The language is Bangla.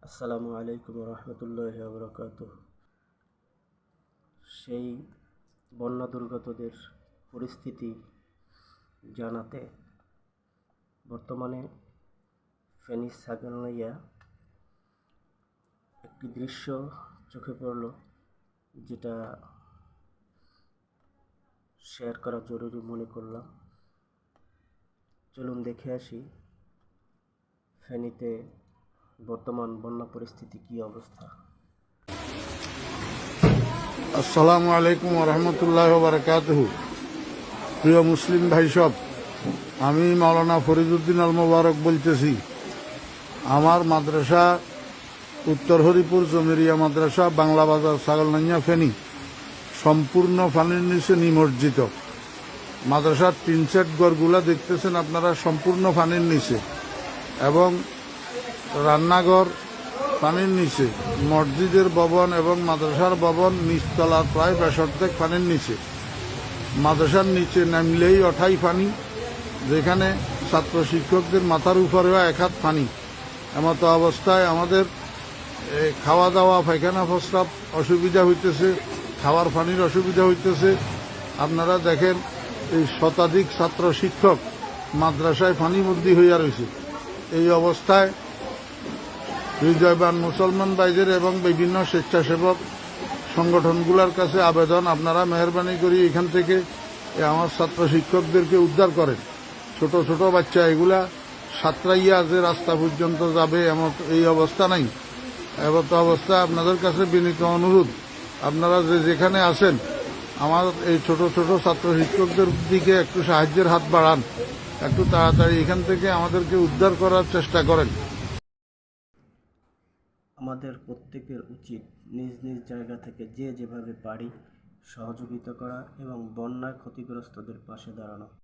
আসসালামু আলাইকুম রহমতুল্লাহি ওয়া বারাকাতুহু। সেই বন্যা দুর্গতদের পরিস্থিতি জানাতে বর্তমানে ফেনী ছাগলনাইয়া একটি দৃশ্য চোখে পড়ল, যেটা শেয়ার করা জরুরি মনে করলাম। চলুন দেখে আসি ফেনীতে বর্তমান বন্যা পরিস্থিতি কী অবস্থা। আসসালামু আলাইকুম রহমতুল্লাহ বারকাতুহু। প্রিয় মুসলিম ভাই সব, আমি মাওলানা ফরিদউদ্দিন আল মোবারক বলতেছি। আমার মাদ্রাসা উত্তর হরিপুর জমিরিয়া মাদ্রাসা, বাংলা বাজার, ছাগলনাইয়া, ফেনী সম্পূর্ণ পানির নিচে নিমজ্জিত। মাদ্রাসার টিন সেট ঘরগুলা দেখতেছেন আপনারা, সম্পূর্ণ পানির নিচে, এবং রান্নাঘর পানির নিচে, মসজিদের ভবন এবং মাদ্রাসার ভবন নিচতলা প্রায় 62 পানির নিচে। মাদ্রাসার নিচে নামলেই অঠাই পানি, যেখানে ছাত্র শিক্ষকদের মাথার উপরেও 1 হাত পানি। এমতো অবস্থায় আমাদের খাওয়া দাওয়া, পায়খানা প্রস্রাব অসুবিধা হইতেছে, খাওয়ার পানির অসুবিধা হইতেছে। আপনারা দেখেন, এই শতাধিক ছাত্র শিক্ষক মাদ্রাসায় পানিবন্দী হইয়া রয়েছে। এই অবস্থায় হৃদয়বান মুসলমান ভাইদের এবং বিভিন্ন স্বেচ্ছাসেবক সংগঠনগুলোর কাছে আবেদন, আপনারা মেহরবানি করি এখান থেকে আমার ছাত্র শিক্ষকদেরকে উদ্ধার করেন। ছোট ছোট বাচ্চা এগুলা সাঁতরাইয়া যে রাস্তা পর্যন্ত যাবে এমন এই অবস্থা নাই। এমত অবস্থা আপনাদের কাছে বিনীত অনুরোধ, আপনারা যেখানে আছেন আমার এই ছোট ছোট ছাত্র শিক্ষকদের দিকে একটু সাহায্যের হাত বাড়ান, একটু তাড়াতাড়ি এখান থেকে আমাদেরকে উদ্ধার করার চেষ্টা করেন। আমাদের প্রত্যেকের উচিত নিজ নিজ জায়গা থেকে যে যেভাবে পারি সহযোগিতা করা এবং বন্যায় ক্ষতিগ্রস্তদের পাশে দাঁড়ানো।